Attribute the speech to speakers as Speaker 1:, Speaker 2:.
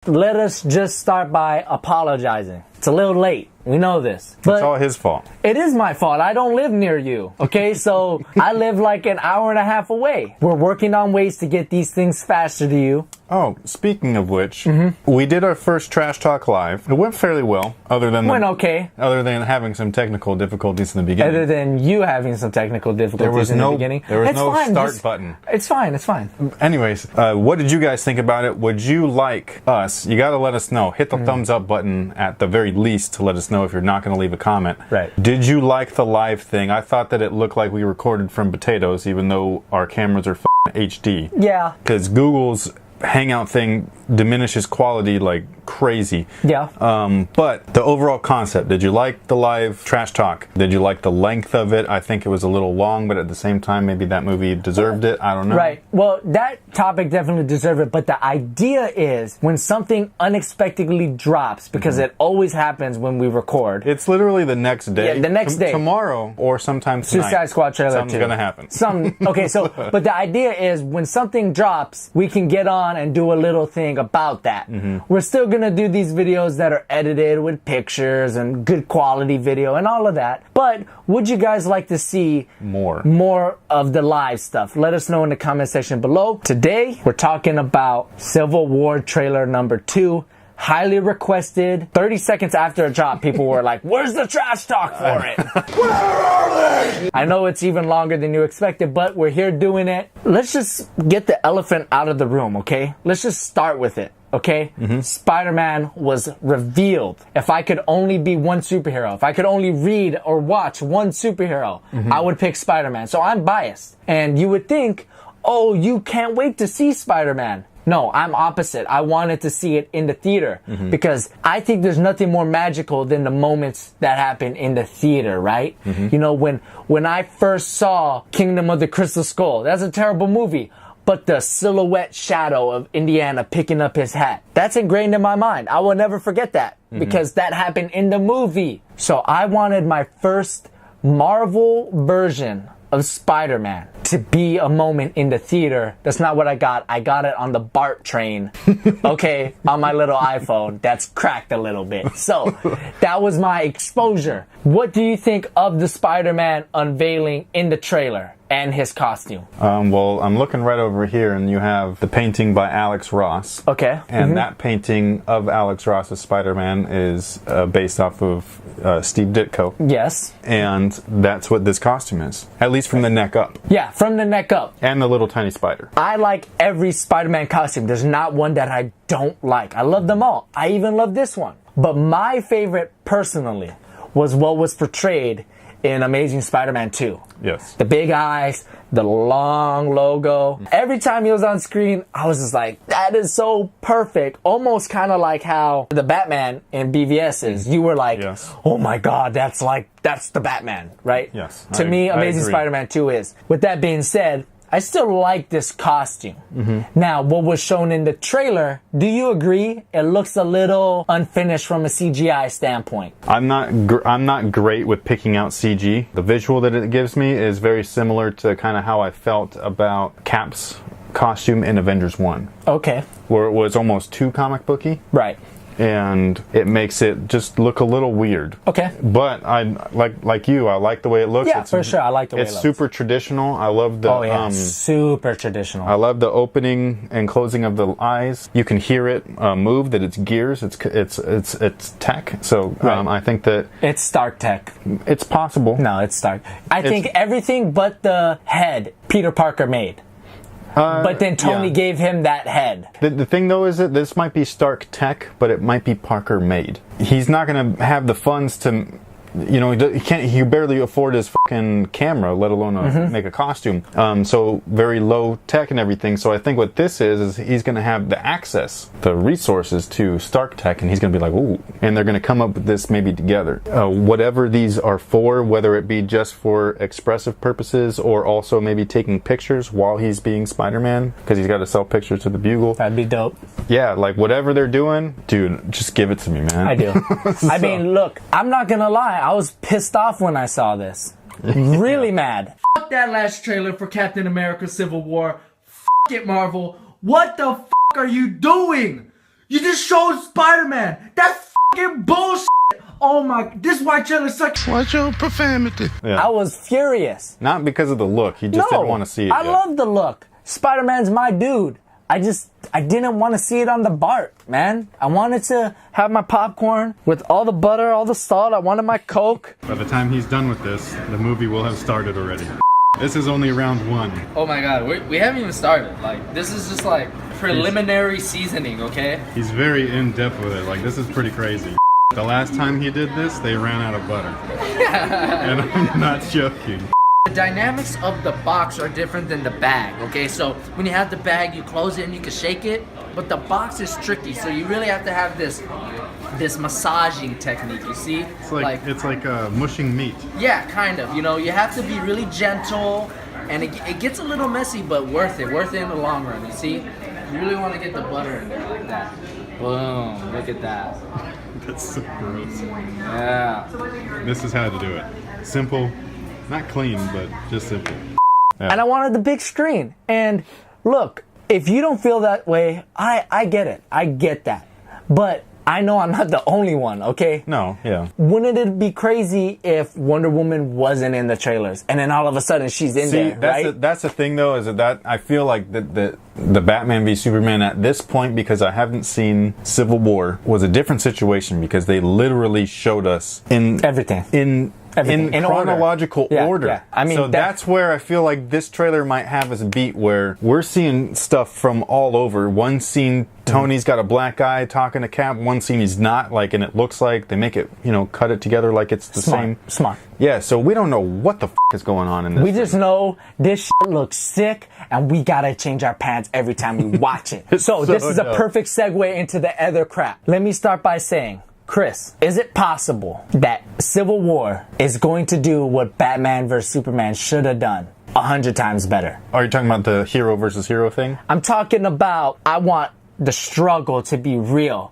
Speaker 1: Let us just start by apologizing. It's a little late. We know this. But
Speaker 2: it's all his fault.
Speaker 1: It is my fault. I don't live near you. Okay, so I live like an hour and a half away. We're working on ways to get these things faster to you.
Speaker 2: Oh, speaking of which, we did our first Trash Talk live. It went fairly well, other than having some technical difficulties in the beginning.
Speaker 1: Other than you having some technical difficulties in the beginning.
Speaker 2: There was no start button.
Speaker 1: It's fine. It's fine.
Speaker 2: Anyways, what did you guys think about it? Would you like us? You got to let us know. Hit the thumbs up button at the very least to let us know if you're not going to leave a comment.
Speaker 1: Right.
Speaker 2: Did you like the live thing? I thought that it looked like we recorded from potatoes, even though our cameras are HD.
Speaker 1: Yeah.
Speaker 2: Because Google's Hangout thing diminishes quality like crazy.
Speaker 1: Yeah.
Speaker 2: But the overall concept, did you like the live Trash Talk? Did you like the length of it? I think it was a little long, but at the same time, maybe that movie deserved it. I don't know.
Speaker 1: Right. Well, that topic definitely deserved it, but the idea is when something unexpectedly drops, because it always happens when we record.
Speaker 2: It's literally the next day.
Speaker 1: Yeah, the next day.
Speaker 2: Tomorrow or sometime tonight.
Speaker 1: Suicide Squad trailer
Speaker 2: Something's
Speaker 1: 2.
Speaker 2: gonna happen.
Speaker 1: Okay, so, but the idea is when something drops, we can get on and do a little thing about that. We're still gonna do these videos that are edited with pictures and good quality video and all of that. But would you guys like to see more of the live stuff? Let us know in the comment section below. Today, we're talking about Civil War trailer number 2. Highly requested. 30 seconds after it dropped, people were like, where's the trash talk for it? Where are they? I know it's even longer than you expected, but we're here doing it. Let's just get the elephant out of the room, okay? Let's just start with it, okay? Spider-Man was revealed. If I could only be one superhero, if I could only read or watch one superhero, I would pick Spider-Man. So I'm biased. And you would think, oh, you can't wait to see Spider-Man. No, I'm opposite. I wanted to see it in the theater because I think there's nothing more magical than the moments that happen in the theater, right? You know, when I first saw Kingdom of the Crystal Skull, that's a terrible movie, but the silhouette shadow of Indiana picking up his hat, that's ingrained in my mind. I will never forget that because that happened in the movie. So I wanted my first Marvel version of Spider-Man to be a moment in the theater. That's not what I got. I got it on the BART train, okay, on my little iPhone that's cracked a little bit. So that was my exposure. What do you think of the Spider-Man unveiling in the trailer and his costume?
Speaker 2: Well, I'm looking right over here and you have the painting by Alex Ross.
Speaker 1: Okay.
Speaker 2: And that painting of Alex Ross's Spider-Man is based off of Steve Ditko.
Speaker 1: Yes.
Speaker 2: And that's what this costume is. At least from the neck up.
Speaker 1: Yeah, from the neck up.
Speaker 2: And the little tiny spider.
Speaker 1: I like every Spider-Man costume. There's not one that I don't like. I love them all. I even love this one. But my favorite, personally, was what was portrayed in Amazing Spider-Man 2.
Speaker 2: Yes.
Speaker 1: The big eyes, the long logo. Every time he was on screen, I was just like, that is so perfect. Almost kind of like how the Batman in BVS is. You were like, oh my God, that's the Batman, right?
Speaker 2: Yes.
Speaker 1: To me, Amazing Spider-Man 2 is. With that being said, I still like this costume. Now, what was shown in the trailer, do you agree? It looks a little unfinished from a CGI standpoint.
Speaker 2: I'm not great with picking out CG. The visual that it gives me is very similar to kind of how I felt about Cap's costume in Avengers 1.
Speaker 1: Okay.
Speaker 2: Where it was almost too comic booky.
Speaker 1: Right.
Speaker 2: And it makes it just look a little weird.
Speaker 1: Okay.
Speaker 2: But I like you. I like the way it looks.
Speaker 1: Yeah, for sure. I like the way it looks.
Speaker 2: It's super traditional. I love the
Speaker 1: super traditional.
Speaker 2: I love the opening and closing of the eyes. You can hear it move. That it's gears. It's tech. So I think that
Speaker 1: it's Stark tech.
Speaker 2: It's possible.
Speaker 1: No, it's Stark. I think everything but the head Peter Parker made. But then Tony gave him that head.
Speaker 2: The thing though is that this might be Stark tech, but it might be Parker made. He's not going to have the funds to, you know, he barely afford his fucking camera, let alone make a costume. So very low tech and everything. So I think what this is he's going to have the access, the resources to Stark tech, and he's going to be like, ooh, and they're going to come up with this maybe together. Whatever these are for, whether it be just for expressive purposes or also maybe taking pictures while he's being Spider-Man, because he's got to sell pictures to the Bugle.
Speaker 1: That'd be dope.
Speaker 2: Yeah, like whatever they're doing, dude, just give it to me, man.
Speaker 1: I do. I mean, look, I'm not going to lie. I was pissed off when I saw this. Really mad. Fuck that last trailer for Captain America Civil War. Fuck it, Marvel. What the fuck are you doing? You just showed Spider-Man. That's fucking bullshit. Oh my, this white trailer sucks.
Speaker 3: Watch your profanity.
Speaker 2: Yeah.
Speaker 1: I was furious.
Speaker 2: Not because of the look. He just didn't want to see it.
Speaker 1: I love the look. Spider-Man's my dude. I didn't want to see it on the BART, man. I wanted to have my popcorn with all the butter, all the salt. I wanted my Coke.
Speaker 2: By the time he's done with this, the movie will have started already. This is only round 1.
Speaker 4: Oh my god, we haven't even started. Like, this is just like preliminary seasoning, okay?
Speaker 2: He's very in-depth with it. Like, this is pretty crazy. The last time he did this, they ran out of butter. And I'm not joking.
Speaker 4: The dynamics of the box are different than the bag, okay? So when you have the bag, you close it and you can shake it, but the box is tricky, so you really have to have this massaging technique, you see?
Speaker 2: It's like mushing meat.
Speaker 4: Yeah, kind of. You know, you have to be really gentle, and it gets a little messy, but worth it in the long run, you see? You really want to get the butter in there like that. Boom, look at that.
Speaker 2: That's so gross.
Speaker 4: Yeah.
Speaker 2: This is how to do it. Simple, not clean, but just simple. Yeah.
Speaker 1: And I wanted the big screen. And look, if you don't feel that way, I get it. I get that. But I know I'm not the only one, okay?
Speaker 2: No, yeah.
Speaker 1: Wouldn't it be crazy if Wonder Woman wasn't in the trailers and then all of a sudden she's in there, right?
Speaker 2: That's the thing though, is that I feel like the Batman v Superman at this point, because I haven't seen Civil War, was a different situation because they literally showed us in
Speaker 1: everything.
Speaker 2: In chronological order.
Speaker 1: Yeah. I mean,
Speaker 2: so that's where I feel like this trailer might have us beat, where we're seeing stuff from all over. One scene, Tony's got a black eye talking to Cap. One scene he's not, like, and it looks like they make it, cut it together like it's the same.
Speaker 1: Smart.
Speaker 2: Yeah, so we don't know what the is going on in this.
Speaker 1: We just know this shit looks sick, and we gotta change our pants every time we watch it. So this is a perfect segue into the other crap. Let me start by saying, Chris, is it possible that Civil War is going to do what Batman vs Superman should have done 100 times better?
Speaker 2: Are you talking about the hero versus hero thing?
Speaker 1: I'm talking about, I want the struggle to be real.